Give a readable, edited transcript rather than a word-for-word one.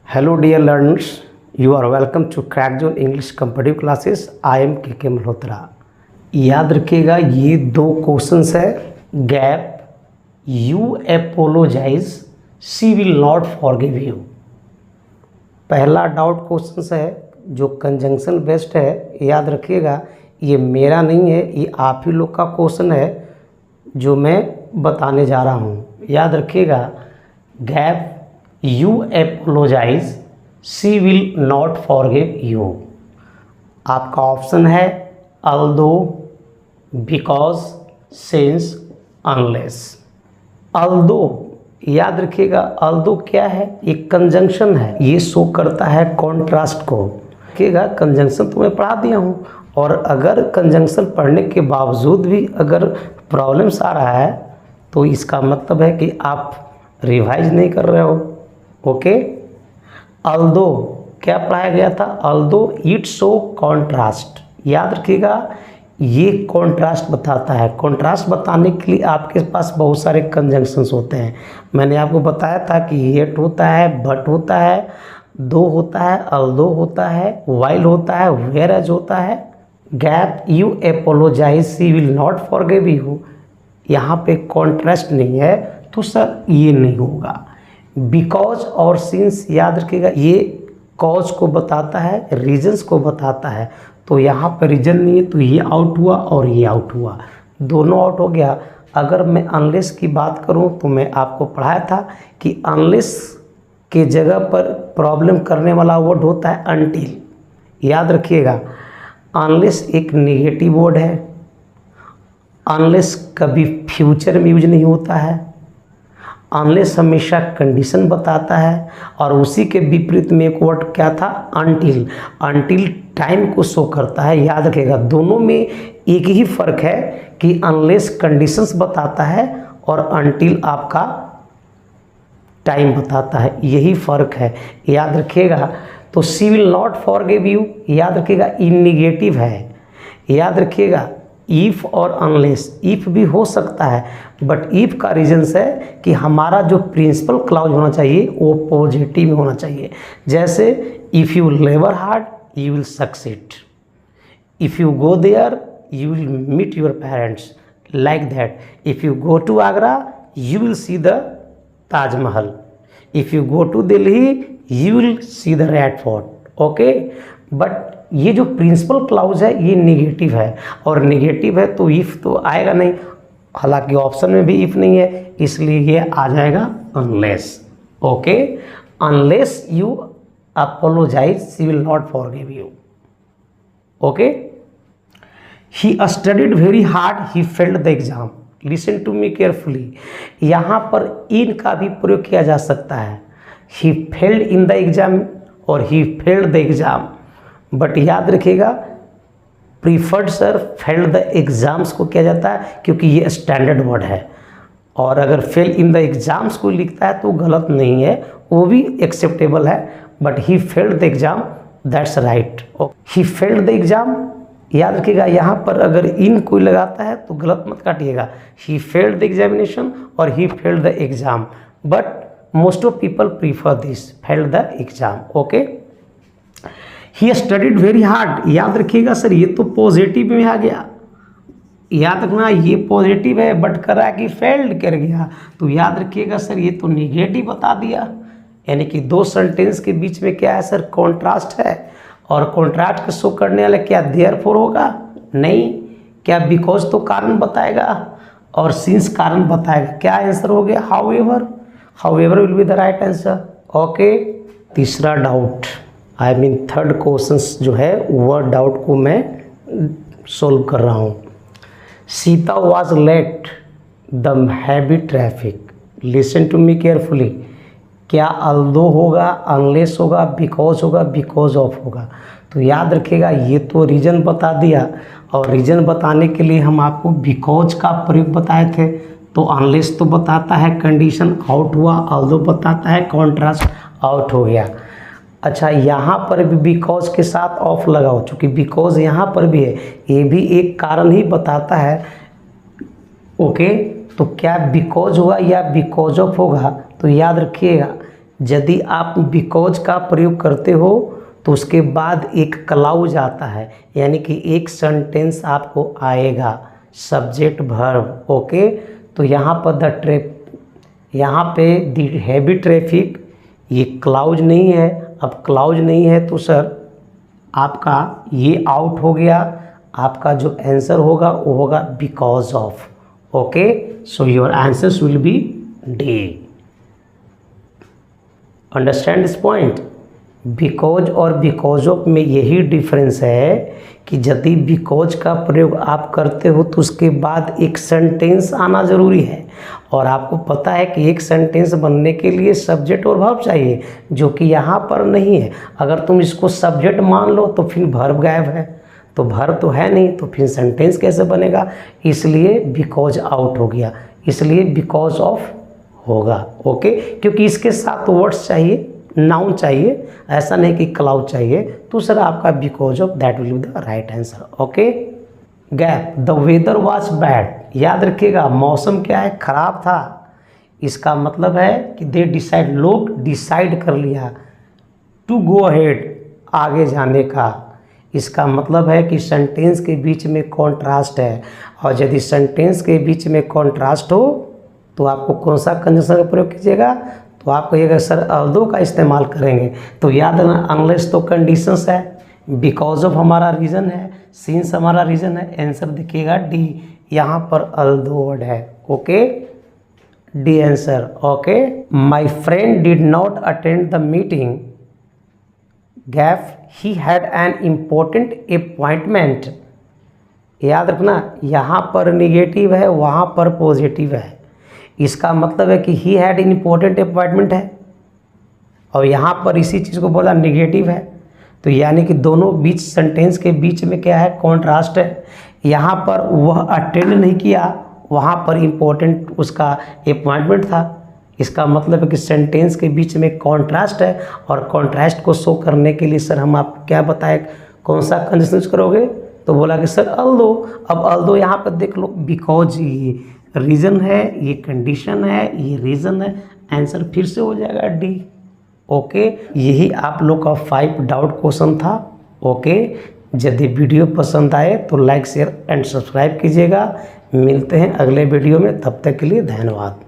Hello dear learners, you are welcome to Crackzone English Competitive Classes. I am के मल्होत्रा। याद रखिएगा ये दो क्वेश्चंस है। Gap, you apologise, she will not forgive you. पहला doubt questions है जो कंजंक्शन बेस्ड है। याद रखिएगा ये मेरा नहीं है, ये आप ही लोग का क्वेश्चन है जो मैं बताने जा रहा हूँ। याद रखिएगा gap, you apologise, she will not forgive you. आपका ऑप्शन है although, because, since, unless. Although, याद रखिएगा अल्दो क्या है? एक कंजंक्शन है, ये शो करता है कॉन्ट्रास्ट को। रखिएगा कंजंक्शन तो मैं पढ़ा दिया हूँ, और अगर कंजंक्शन पढ़ने के बावजूद भी अगर प्रॉब्लम्स आ रहा है तो इसका मतलब है कि आप रिवाइज नहीं कर रहे हो। ओके, अल्दो क्या पढ़ाया गया था? Although it show contrast. याद रखिएगा ये कॉन्ट्रास्ट बताता है। कॉन्ट्रास्ट बताने के लिए आपके पास बहुत सारे कंजंक्शंस होते हैं। मैंने आपको बताया था कि येट होता है, बट होता है, दो होता है, अल्दो होता है, वाइल होता है, वेयरएज होता है। Gap, you apologise, she will not forgive you, यहाँ पे कॉन्ट्रास्ट नहीं है तो सर ये नहीं होगा। बिकॉज और सिंस, याद रखिएगा ये कॉज को बताता है, रीजंस को बताता है, तो यहाँ पर रीजन नहीं है तो ये आउट हुआ और ये आउट हुआ, दोनों आउट हो गया। अगर मैं अनलेस की बात करूँ तो मैं आपको पढ़ाया था कि अनलेस के जगह पर प्रॉब्लम करने वाला वर्ड होता है अनटिल। याद रखिएगा अनलेस एक नेगेटिव वर्ड है। अनलेस कभी फ्यूचर में यूज नहीं होता है। अनलेस हमेशा कंडीशन बताता है, और उसी के विपरीत में एक वर्ड क्या था? अनटिल। अनटिल टाइम को शो करता है। याद रखिएगा दोनों में एक ही फ़र्क है कि अनलेस कंडीशंस बताता है और अनटिल आपका टाइम बताता है, यही फ़र्क है। याद रखिएगा तो she will not forgive you, याद रखिएगा इन निगेटिव है। याद रखिएगा इफ़ और अनलेस, इफ़ भी हो सकता है बट इफ़ का रीजंस है कि हमारा जो प्रिंसिपल क्लाउज होना चाहिए वो पॉजिटिव में होना चाहिए। जैसे if you labour hard you will succeed, if you go there you will meet your parents, like that. If you go to Agra you will see the Taj Mahal, if you go to Delhi you will see the red fort. Okay, but ये जो principal clause है ये negative है, और negative है तो if तो आएगा नहीं, हालांकि ऑप्शन में भी इफ़ नहीं है, इसलिए ये आ जाएगा unless. Okay, unless you apologise she will not forgive you. Okay, he studied very hard, he failed the exam. Listen to me carefully, यहाँ पर इन का भी प्रयोग किया जा सकता है। He failed in the exam और he failed the exam, but याद रखिएगा preferred sir failed the exams को किया जाता है क्योंकि ये स्टैंडर्ड वर्ड है, और अगर फेल इन द एग्ज़ाम्स को लिखता है तो गलत नहीं है, वो भी एक्सेप्टेबल है। But he failed the exam, that's right. He failed the exam, याद रखिएगा यहाँ पर अगर इन कोई लगाता है तो गलत मत काटिएगा। ही फेल्ड द एग्जामिनेशन और he failed the exam, but most of people prefer this, failed the exam. Okay, he studied very hard, याद रखिएगा सर ये तो पॉजिटिव में आ गया। याद रखना ये पॉजिटिव है बट करा कि फेल्ड कर गया, तो याद रखिएगा सर ये तो निगेटिव बता दिया। यानी कि दो सेंटेंस के बीच में क्या है सर? कॉन्ट्रास्ट है, और कॉन्ट्रास्ट को शो करने वाला क्या देयरफॉर होगा? नहीं, क्या बिकॉज तो कारण बताएगा और सिंस कारण बताएगा। क्या आंसर हो गया? However. However will be the right answer. Okay, तीसरा doubt, I mean third questions जो है वह डाउट को मैं सोल्व कर रहा हूँ। Sita was late the heavy traffic. Listen to me carefully, क्या अल्दो होगा, अनलेस होगा, बिकॉज होगा, बिकॉज ऑफ होगा? तो याद रखिएगा ये तो रीजन बता दिया, और रीजन बताने के लिए हम आपको बिकॉज का प्रयोग बताए थे। तो अनलेस तो बताता है कंडीशन, आउट हुआ। अल्दो बताता है कॉन्ट्रास्ट, आउट हो गया। अच्छा, यहाँ पर भी बिकॉज के साथ ऑफ लगाओ, चूँकि बिकॉज यहाँ पर भी है, ये भी एक कारण ही बताता है। ओके, तो क्या बिकॉज होगा या बिकॉज ऑफ होगा? तो याद रखिएगा यदि आप बिकॉज का प्रयोग करते हो तो उसके बाद एक क्लाउज आता है, यानी कि एक सेंटेंस आपको आएगा, सब्जेक्ट वर्ब। ओके, तो यहाँ पर यहाँ पे द हैवी ट्रैफिक, ये क्लाउज नहीं है। अब क्लाउज नहीं है तो सर आपका ये आउट हो गया, आपका जो आंसर होगा वो होगा because of. Okay, so your answers will be D. Understand this point. Because और बिकॉज ऑफ में यही डिफरेंस है कि यदि बिकॉज का प्रयोग आप करते हो तो उसके बाद एक सेंटेंस आना ज़रूरी है, और आपको पता है कि एक सेंटेंस बनने के लिए सब्जेक्ट और वर्ब चाहिए, जो कि यहाँ पर नहीं है। अगर तुम इसको सब्जेक्ट मान लो तो फिर वर्ब गायब है, तो वर्ब तो है नहीं, तो फिर सेंटेंस कैसे बनेगा? इसलिए बिकॉज आउट हो गया, इसलिए बिकॉज ऑफ होगा। ओके, क्योंकि इसके साथ वर्ड्स चाहिए, नाउन चाहिए, ऐसा नहीं कि क्लाउड चाहिए। तो सर आपका because of that will be the right answer. Okay, gap, the weather was bad, याद रखिएगा मौसम क्या है? खराब था। इसका मतलब है कि दे डिसाइड, लोग डिसाइड कर लिया टू गो अहेड, आगे जाने का। इसका मतलब है कि सेंटेंस के बीच में कॉन्ट्रास्ट है, और यदि सेंटेंस के बीच में कॉन्ट्रास्ट हो तो आपको कौन सा कंजंक्शन का प्रयोग कीजिएगा? तो आप कहिएगा सर अल्दो का इस्तेमाल करेंगे। तो याद रखना, अनलेस तो कंडीशंस है, बिकॉज ऑफ हमारा रीज़न है, सिंस हमारा रीज़न है। आंसर देखिएगा डी, यहाँ पर अल्दो वर्ड है। Okay, D answer. Okay, my friend did not attend the meeting, gap he had an important appointment. याद रखना, यहाँ पर निगेटिव है, वहाँ पर पॉजिटिव है। इसका मतलब है कि he had an important appointment है, और यहाँ पर इसी चीज़ को बोला निगेटिव है। तो यानी कि दोनों बीच, सेंटेंस के बीच में क्या है? कॉन्ट्रास्ट है। यहाँ पर वह अटेंड नहीं किया, वहाँ पर इम्पोर्टेंट उसका अपॉइंटमेंट था। इसका मतलब है कि सेंटेंस के बीच में कॉन्ट्रास्ट है, और कॉन्ट्रास्ट को शो करने के लिए सर हम आपको क्या बताए, कौन सा कंजंक्शन करोगे? तो बोला कि सर अल्दो। अब अल्दो यहाँ पर देख लो, बिकॉज ये रीज़न है, ये कंडीशन है, ये रीज़न है, आंसर फिर से हो जाएगा डी। ओके, यही आप लोग का 5 डाउट क्वेश्चन था। ओके, यदि वीडियो पसंद आए तो लाइक, शेयर एंड सब्सक्राइब कीजिएगा। मिलते हैं अगले वीडियो में, तब तक के लिए धन्यवाद।